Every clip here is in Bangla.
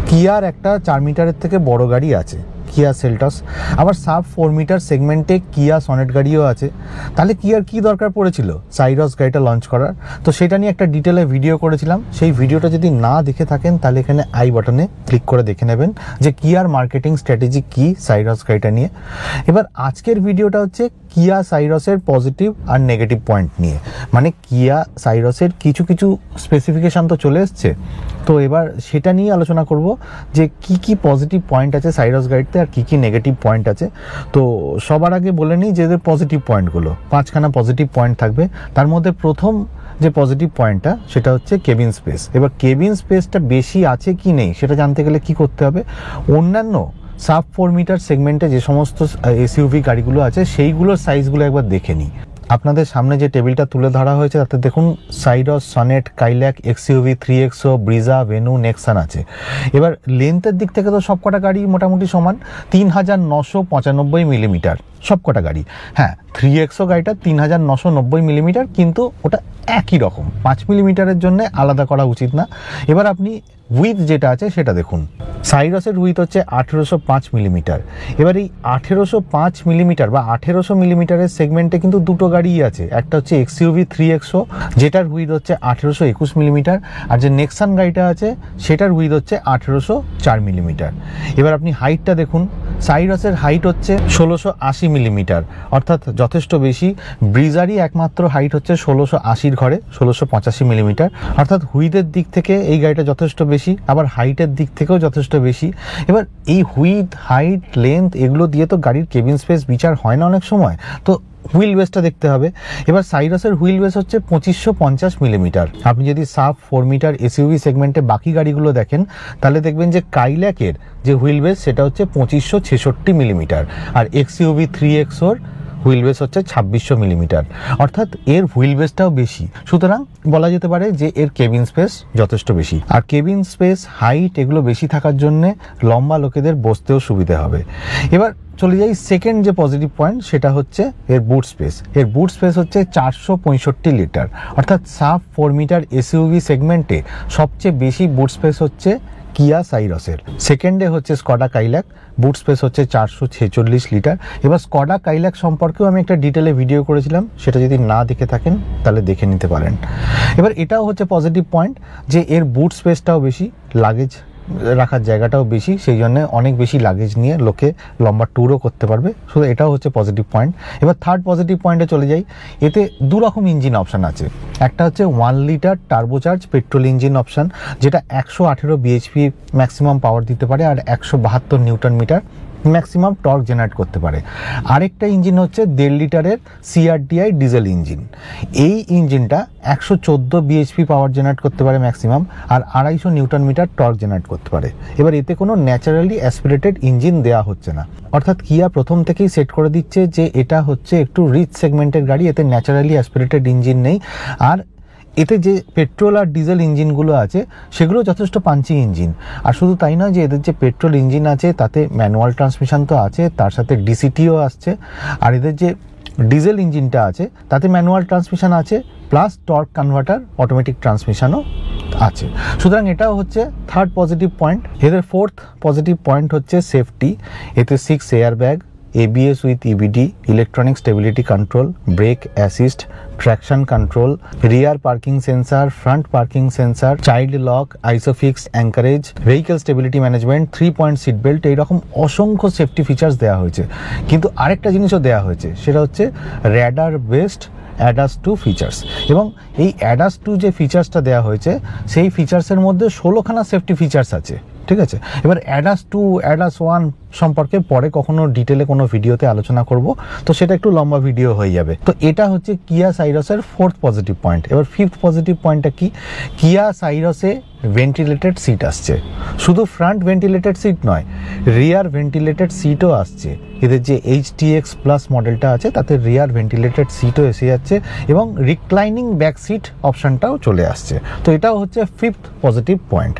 কিয়ার একটা 4 মিটারের থেকে বড় গাড়ি আছে, কিয়া সেলটস। আবার সাব 4 মিটার সেগমেন্টে কিয়া সনেট গাড়িও আছে। তাহলে কিয়ার কি দরকার পড়েছিল সাইরস গাড়িটা লঞ্চ করার? তো সেটা নিয়ে একটা ডিটেলে ভিডিও করেছিলাম। সেই ভিডিওটা যদি না দেখে থাকেন তাহলে এখানে আই বাটনে ক্লিক করে দেখে নেবেন যে কিয়ার মার্কেটিং স্ট্র্যাটেজি কি সাইরস গাড়িটা নিয়ে। এবার আজকের ভিডিওটা হচ্ছে কিয়া সাইরসের পজিটিভ আর নেগেটিভ পয়েন্ট নিয়ে। মানে কিয়া সাইরসের কিছু কিছু স্পেসিফিকেশান তো চলে এসছে, তো এবার সেটা নিয়ে আলোচনা করব যে কি কি পজিটিভ পয়েন্ট আছে সাইরস গাইডতে আর কি কি নেগেটিভ পয়েন্ট আছে। তো সবার আগে বলে নিই যে এদের পজিটিভ পয়েন্টগুলো, 5খানা পজিটিভ পয়েন্ট থাকবে। তার মধ্যে প্রথম যে পজিটিভ পয়েন্টটা সেটা হচ্ছে কেবিন স্পেস। এবার কেবিন স্পেসটা বেশি আছে কি নেই সেটা জানতে গেলে কি করতে হবে, অন্যান্য সাব 4 মিটার সেগমেন্টে যে সমস্ত এসইউভি গাড়িগুলো আছে সেইগুলোর সাইজগুলো একবার দেখে নিই। আপনাদের সামনে যে টেবিলটা তুলে ধরা হয়েছে তাতে দেখুন Syros, Sonet, Kylaq, XUV, 3XO, Brezza, Venue, Nexon আছে। এবার লেন্থের দিক থেকে তো সবকটা গাড়ি মোটামুটি সমান, 3995 মিলিমিটার সবকটা গাড়ি। হ্যাঁ, 3XO গাড়িটা 3990 মিলিমিটার, কিন্তু ওটা একই রকম, 5 মিলিমিটারের জন্য আলাদা করা উচিত না। এবার আপনি উইথ যেটা আছে সেটা দেখুন। সাইরসের উইথ হচ্ছে 1805 মিলিমিটার। এবার এই 1805 মিলিমিটার বা 1800 মিলিমিটারের সেগমেন্টে কিন্তু দুটো গাড়িই আছে। একটা হচ্ছে এক্সইউভি 3XO, যেটার উইথ হচ্ছে 1821 মিলিমিটার, আর যে নেক্সান গাড়িটা আছে সেটার উইথ হচ্ছে 1804 মিলিমিটার। এবার আপনি হাইটটা দেখুন, সাইরসের হাইট হচ্ছে 1680 মিলিমিটার, অর্থাৎ যথেষ্ট বেশি। ব্রিজারই একমাত্র হাইট হচ্ছে 1680 ঘরে 1685 মিলিমিটার, অর্থাৎ হুইথের দিক থেকে এই গাড়িটা যথেষ্ট বেশি, আবার হাইটের দিক থেকেও যথেষ্ট বেশি। এবার এই হুইথ, হাইট, লেন্থ এগুলো দিয়ে তো গাড়ির কেবিন স্পেস বিচার হয় না অনেক সময়, তো হুইল বেসটা দেখতে হবে। এবার সাইরসের হুইল বেস হচ্ছে 2550 মিলিমিটার। আপনি যদি সাব 4 মিটার এসইউভি সেগমেন্টে বাকি গাড়িগুলো দেখেন তাহলে দেখবেন যে কাইল্যাকের যে হুইল বেস সেটা হচ্ছে 2566 মিলিমিটার, আর এক্সইউভি 3XOর হুইল বেস হচ্ছে 2600 মিলিমিটার, অর্থাৎ এর হুইল বেসটাও বেশি। সুতরাং বলা যেতে পারে যে এর কেবিন স্পেস যথেষ্ট বেশি। আর কেবিন স্পেস, হাইট এগুলো বেশি থাকার জন্য লম্বা লোকেদের বসতেও সুবিধা হবে। এবার চলে যাই সেকেন্ড যে পজিটিভ পয়েন্ট, সেটা হচ্ছে এর বুট স্পেস। এর বুট স্পেস হচ্ছে 465 লিটার, অর্থাৎ সাব 4 মিটার এসইউভি সেগমেন্টে সবচেয়ে বেশি বুট স্পেস হচ্ছে কিয়া সাইরসের। সেকেন্ডে হচ্ছে স্কডা কাইল্যাক, বুট স্পেস হচ্ছে 446 লিটার। এবার স্কডা কাইল্যাক সম্পর্কেও আমি একটা ডিটেলে ভিডিও করেছিলাম, সেটা যদি না দেখে থাকেন তাহলে দেখে নিতে পারেন। এবার এটাও হচ্ছে পজিটিভ পয়েন্ট যে এর বুট স্পেসটাও বেশি, লাগেজ রাখার জায়গাটাও বেশি, সেই জন্য অনেক বেশি লাগেজ নিয়ে লোকে লম্বা ট্যুরও করতে পারবে। শুধু এটাও হচ্ছে পজিটিভ পয়েন্ট। এবার থার্ড পজিটিভ পয়েন্টে চলে যাই। এতে দু রকম ইঞ্জিন অপশান আছে। একটা হচ্ছে 1 litre turbocharge petrol engine option, যেটা 118 বিএইচপি ম্যাক্সিমাম পাওয়ার দিতে পারে আর 172 newton metre maximum torque generate করতে পারে। আরেকটা ইঞ্জিন হচ্ছে 1.5 লিটারের সিআরডিআই ডিজেল ইঞ্জিন। এই ইঞ্জিনটা 114 বিএইচপি পাওয়ার জেনারেট করতে পারে ম্যাক্সিমাম, আর 250 নিউটন মিটার টর্ক জেনারেট করতে পারে। এবার এতে কোনো ন্যাচারালি অ্যাসপিরেটেড ইঞ্জিন দেওয়া হচ্ছে না, অর্থাৎ কিয়া প্রথম থেকেই সেট করে দিচ্ছে যে এটা হচ্ছে একটু রিচ সেগমেন্টের গাড়ি, এতে ন্যাচারালি অ্যাসপিরেটেড ইঞ্জিন নেই। আর এতে যে পেট্রোল আর ডিজেল ইঞ্জিনগুলো আছে সেগুলো যথেষ্ট পাঞ্চি ইঞ্জিন। আর শুধু তাই নয় যে এদের যে পেট্রোল ইঞ্জিন আছে তাতে ম্যানুয়াল ট্রান্সমিশন তো আছে, তার সাথে ডিসিটিও আসছে। আর এদের যে ডিজেল ইঞ্জিনটা আছে তাতে ম্যানুয়াল ট্রান্সমিশন আছে, প্লাস টর্ক কনভার্টার অটোমেটিক ট্রান্সমিশনও আছে। সুতরাং এটাও হচ্ছে থার্ড পজিটিভ পয়েন্ট। এদের ফোর্থ পজিটিভ পয়েন্ট হচ্ছে সেফটি। এতে 6 air bag, ABS with EBD, electronic stability control, brake assist, traction control, rear parking sensor, front parking sensor, child lock, isofix anchorage, vehicle stability management, 3-point seat belt, এইরকম অসংখ্য সেফটি ফিচার্স দেওয়া হয়েছে। কিন্তু আরেকটা জিনিসও দেওয়া হয়েছে, সেটা হচ্ছে র্যাডার বেসড ADAS 2 ফিচার্স। এবং এই ADAS 2 যে ফিচার্সটা দেওয়া হয়েছে সেই ফিচার্সের মধ্যে 16খানা সেফটি ফিচার্স আছে, ঠিক আছে। এবার ADAS 2, ADAS 1 সম্পর্কে পরে কখনো ডিটেলে কোনো ভিডিওতে আলোচনা করব, তো সেটা একটু লম্বা ভিডিও হয়ে যাবে। তো এটা হচ্ছে কিয়া সাইরসের ফোর্থ পজিটিভ পয়েন্ট। এবার ফিফথ পজিটিভ পয়েন্টটা কি, কিয়া সাইরসে ভেন্টিলেটেড সিট আসছে। শুধু ফ্রন্ট ভেন্টিলেটেড সিট নয়, রিয়ার ভেন্টিলেটেড সিটও আসছে। এদের যে HTX প্লাস মডেলটা আছে তাতে রিয়ার ভেন্টিলেটেড সিটও এসে যাচ্ছে এবং রিক্লাইনিং ব্যাক সিট অপশানটাও চলে আসছে। তো এটাও হচ্ছে ফিফথ পজিটিভ পয়েন্ট।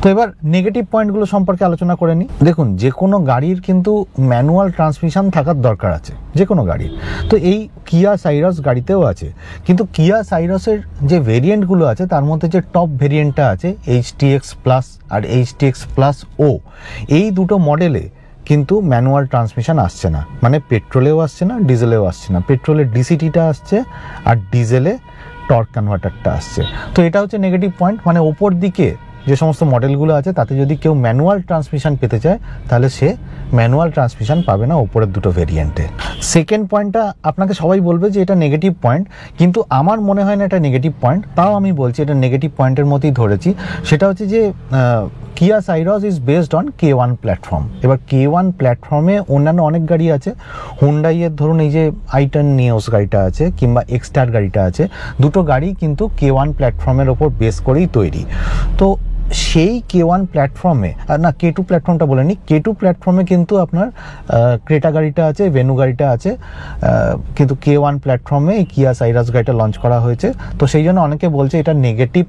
তো এবার নেগেটিভ পয়েন্টগুলো সম্পর্কে আলোচনা করে নিই। দেখুন, যে কোনো গাড়ির কিন্তু ম্যানুয়াল ট্রান্সমিশন থাকার দরকার আছে, যে কোনো গাড়ির। তো এই কিয়া সাইরাস গাড়িতেও আছে। কিন্তু কিয়া সাইরাসের যে ভেরিয়েন্টগুলো আছে তার মধ্যে যে টপ ভেরিয়েন্টটা আছে HTX প্লাস আর HTX প্লাস ও, এই দুটো মডেলে কিন্তু ম্যানুয়াল ট্রান্সমিশন আসছে না, মানে পেট্রোলেও আসছে না, ডিজেলেও আসছে না। পেট্রোলে ডিসিটিটা আসছে আর ডিজেলে টর্ক কনভার্টারটা আসছে। তো এটা হচ্ছে নেগেটিভ পয়েন্ট। মানে ওপর দিকে যে সমস্ত মডেলগুলো আছে তাতে যদি কেউ ম্যানুয়াল ট্রান্সমিশন পেতে চায় তাহলে সে ম্যানুয়াল ট্রান্সমিশন পাবে না ওপরের দুটো ভেরিয়েন্টে। সেকেন্ড পয়েন্টটা আপনাকে সবাই বলবে যে এটা নেগেটিভ পয়েন্ট, কিন্তু আমার মনে হয় না এটা নেগেটিভ পয়েন্ট। তাও আমি বলছি এটা নেগেটিভ পয়েন্টের মধ্যেই ধরেছি। সেটা হচ্ছে যে Kia Syros is based on K1 platform. এবার K1 প্ল্যাটফর্মে অন্যান্য অনেক গাড়ি আছে। হুন্ডাইয়ের ধরুন এই যে i10 নিওস গাড়িটা আছে কিংবা এক্সটার গাড়িটা আছে, দুটো গাড়ি কিন্তু K1 প্ল্যাটফর্মের ওপর বেস করেই তৈরি। তো সেই K1 প্ল্যাটফর্মে, না K2 প্ল্যাটফর্মটা বলেনি, K2 প্ল্যাটফর্মে কিন্তু আপনার ক্রেটা গাড়িটা আছে, ভেনু গাড়িটা আছে, কিন্তু K1 প্ল্যাটফর্মে এই কিয়া সাইরাস গাড়িটা লঞ্চ করা হয়েছে। তো সেই জন্য অনেকে বলছে এটা নেগেটিভ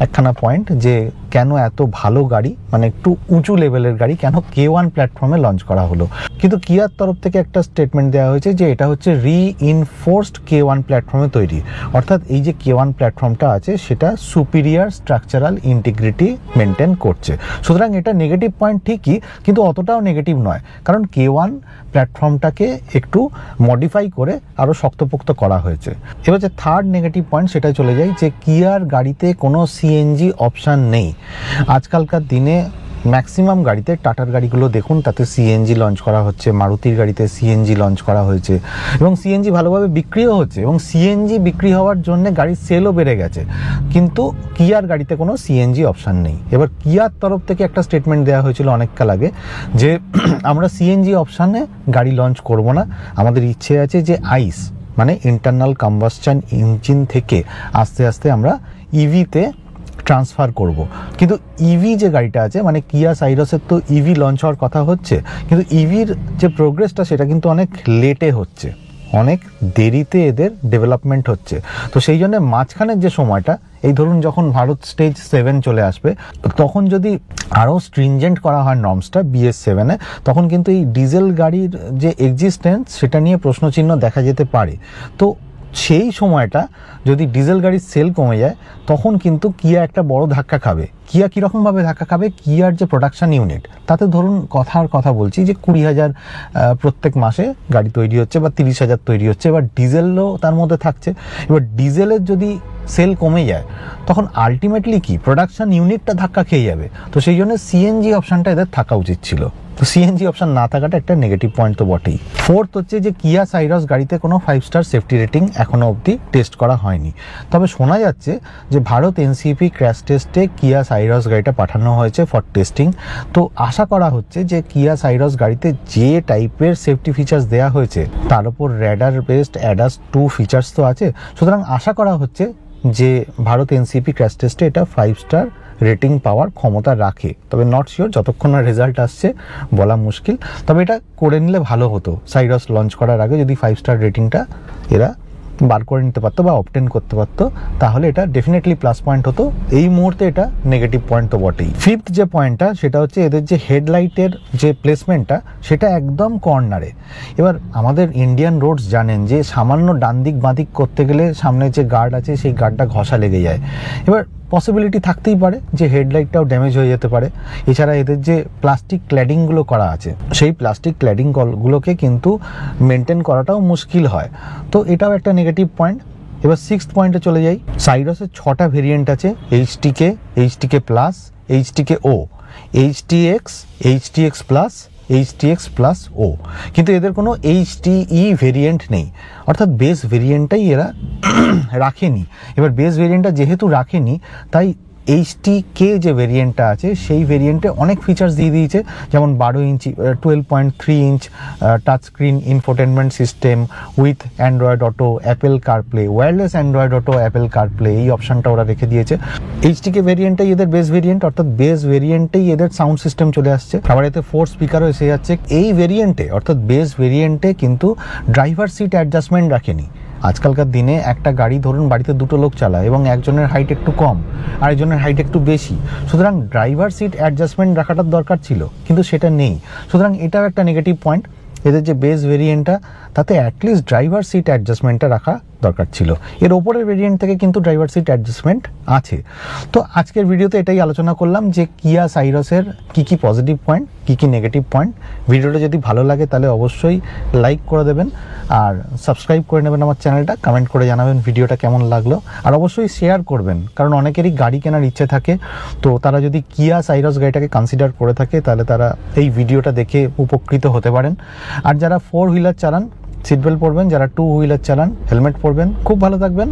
একখানা পয়েন্ট, যে কেন এত ভালো গাড়ি, মানে একটু উঁচু লেভেলের গাড়ি কেন K1 প্ল্যাটফর্মে লঞ্চ করা হলো। কিন্তু কিয়ার তরফ থেকে একটা স্টেটমেন্ট দেওয়া হয়েছে যে এটা হচ্ছে রিইনফোর্সড K1 প্ল্যাটফর্মে তৈরি। অর্থাৎ এই যে K1 প্ল্যাটফর্মটা আছে সেটা সুপিরিয়ার স্ট্রাকচারাল ইন্টিগ্রিটি মেনটেন করছে। সুতরাং এটা নেগেটিভ পয়েন্ট ঠিকই, কিন্তু অতটাও নেগেটিভ নয়, কারণ K1 প্ল্যাটফর্মটাকে একটু মডিফাই করে আরও শক্তপোক্ত করা হয়েছে। এবার যে থার্ড নেগেটিভ পয়েন্ট সেটাই চলে যায়, যে কিয়ার গাড়িতে কোনো সিএনজি অপশান নেই। আজকালকার দিনে ম্যাক্সিমাম গাড়িতে, টাটার গাড়িগুলো দেখুন তাতে সিএনজি লঞ্চ করা হচ্ছে, মারুতির গাড়িতে সিএনজি লঞ্চ করা হয়েছে এবং সিএনজি ভালোভাবে বিক্রিও হচ্ছে, এবং সিএনজি বিক্রি হওয়ার জন্য গাড়ির সেলও বেড়ে গেছে। কিন্তু কিয়ার গাড়িতে কোনো সিএনজি অপশান নেই। এবার কিয়ার তরফ থেকে একটা স্টেটমেন্ট দেওয়া হয়েছিল অনেককাল আগে যে আমরা সিএনজি অপশানে গাড়ি লঞ্চ করব না, আমাদের ইচ্ছে আছে যে আইস মানে ইন্টারনাল কম্বাসশন ইঞ্জিন থেকে আস্তে আস্তে আমরা ইভিতে ট্রান্সফার করব। কিন্তু ইভি যে গাড়িটা আছে, মানে কিয়া সাইরাসের তো ইভি লঞ্চ হওয়ার কথা হচ্ছে, কিন্তু ইভির যে প্রোগ্রেসটা সেটা কিন্তু অনেক লেটে হচ্ছে, অনেক দেরিতে এদের ডেভেলপমেন্ট হচ্ছে। তো সেই জন্য মাঝখানের যে সময়টা, এই ধরুন যখন ভারত স্টেজ 7 চলে আসবে, তখন যদি আরও স্ট্রিনজেন্ট করা হয় নর্মসটা BS7-এ, তখন কিন্তু এই ডিজেল গাড়ির যে এক্সিস্টেন্স সেটা নিয়ে প্রশ্নচিহ্ন দেখা যেতে পারে। তো সেই সময়টা যদি ডিজেল গাড়ির সেল কমে যায় তখন কিন্তু কিয়া একটা বড় ধাক্কা খাবে। কিয়া কীরকমভাবে ধাক্কা খাবে, কিয়ার যে প্রোডাকশান ইউনিট তাতে ধরুন কথা বলছি যে 20,000 প্রত্যেক মাসে গাড়ি তৈরি হচ্ছে বা 30,000 তৈরি হচ্ছে, এবার ডিজেলও তার মধ্যে থাকছে। এবার ডিজেলের যদি সেল কমে যায় তখন আলটিমেটলি কি প্রোডাকশান ইউনিটটা ধাক্কা খেয়ে যাবে। তো সেই জন্য সিএনজি অপশানটা এদের থাকা উচিত ছিল। তো সিএনজি অপশান না থাকাটা একটা নেগেটিভ পয়েন্ট তো বটেই। ফোর্থ হচ্ছে যে কিয়া সাইরাস গাড়িতে কোনো 5 স্টার সেফটি রেটিং এখনও অবধি টেস্ট করা হয়নি। তবে শোনা যাচ্ছে যে ভারত এনসিপি ক্র্যাশ টেস্টে কিয়া সাইরাস গাড়িটা পাঠানো হয়েছে ফর টেস্টিং। তো আশা করা হচ্ছে যে কিয়া সাইরাস গাড়িতে যে টাইপের সেফটি ফিচার্স দেওয়া হয়েছে তার উপর র্যাডার বেসড ADAS 2 ফিচার্স তো আছে। সুতরাং আশা করা হচ্ছে যে ভারত এনসিপি ক্র্যাশ টেস্টে এটা 5 স্টার রেটিং পাওয়ার ক্ষমতা রাখে। তবে নট শিওর, যতক্ষণ না রেজাল্ট আসছে বলা মুশকিল। তবে এটা করে নিলে ভালো হতো, সাইরাস লঞ্চ করার আগে যদি 5 স্টার রেটিংটা এরা বার করে নিতে পারতো বা অবটেন করতে পারতো, তাহলে এটা ডেফিনেটলি প্লাস পয়েন্ট হতো। এই মুহূর্তে এটা নেগেটিভ পয়েন্ট তো বটেই। ফিফথ যে পয়েন্টটা সেটা হচ্ছে এদের যে হেডলাইটের যে প্লেসমেন্টটা সেটা একদম কর্নারে। এবার আমাদের ইন্ডিয়ান রোডস জানেন যে সামান্য ডান দিক বাঁ দিক করতে গেলে সামনে যে গার্ড আছে সেই গার্ডটা ঘষা লেগে যায়। এবার পসিবিলিটি থাকতেই পারে যে হেডলাইটটাও ড্যামেজ হয়ে যেতে পারে। এছাড়া এদের যে প্লাস্টিক ক্ল্যাডিংগুলো করা আছে সেই প্লাস্টিক ক্ল্যাডিংগুলোকে কিন্তু মেনটেন করাটাও মুশকিল হয়। তো এটাও একটা নেগেটিভ পয়েন্ট। এবার সিক্সথ পয়েন্টে চলে যাই। সাইরাসের 6টা ভেরিয়েন্ট আছে, HTK plus, HTK O, HTX, HTX plus, HTX plus O, কিন্তু এদের কোনো HTE ভেরিয়েন্ট নেই, অর্থাৎ বেস ভেরিয়েন্টটাই এরা রাখেনি। এবার বেস ভেরিয়েন্টটা যেহেতু রাখেনি তাই HTK যে ভেরিয়েন্টটা আছে সেই ভেরিয়েন্টে অনেক ফিচার্স দিয়ে দিয়েছে, যেমন 12 ইঞ্চি 12.3 inch touch screen infotainment system with Android auto, Apple CarPlay, wireless Android auto, Apple CarPlay, এই অপশানটা ওরা রেখে দিয়েছে। HTK ভেরিয়েন্টটাই এদের বেস ভেরিয়েন্ট, অর্থাৎ বেস ভেরিয়েন্টেই এদের সাউন্ড সিস্টেম চলে আসছে। আবার এতে 4 স্পিকারও এসে যাচ্ছে। এই ভেরিয়েন্টে অর্থাৎ বেস ভেরিয়েন্টে কিন্তু ড্রাইভার সিট অ্যাডজাস্টমেন্ট রাখেনি, আজকালকার দিনে একটা গাড়ি ধরুন বাড়িতে দুটো লোক চালায় এবং একজনের হাইট একটু কম আরেকজনের হাইট একটু বেশি, সুতরাং ড্রাইভার সিট অ্যাডজাস্টমেন্ট রাখাটার দরকার ছিল, কিন্তু সেটা নেই। সুতরাং এটাও একটা নেগেটিভ পয়েন্ট। এদের যে বেস ভেরিয়েন্টটা তাতে অ্যাটলিস্ট ড্রাইভার সিট অ্যাডজাস্টমেন্টটা রাখা দরকার ছিল। এর ওপরের ভেরিয়েন্ট থেকে কিন্তু ড্রাইভার সিট অ্যাডজাস্টমেন্ট আছে। তো আজকের ভিডিওতে এটাই আলোচনা করলাম যে কিয়া সাইরসের কী কী পজিটিভ পয়েন্ট, কী কী নেগেটিভ পয়েন্ট। ভিডিওটা যদি ভালো লাগে তাহলে অবশ্যই লাইক করে দেবেন আর সাবস্ক্রাইব করে নেবেন আমার চ্যানেলটা, কমেন্ট করে জানাবেন ভিডিওটা কেমন লাগলো, আর অবশ্যই শেয়ার করবেন, কারণ অনেকেরই গাড়ি কেনার ইচ্ছে থাকে। তো তারা যদি কিয়া সাইরস গাড়িটাকে কনসিডার করে থাকে তাহলে তারা এই ভিডিওটা দেখে উপকৃত হতে পারেন। আর যারা 4 হুইলার চালান সিট বেল্ট পরবেন, যারা 2 হুইলার চালান হেলমেট পরবেন। খুব ভালো থাকবেন।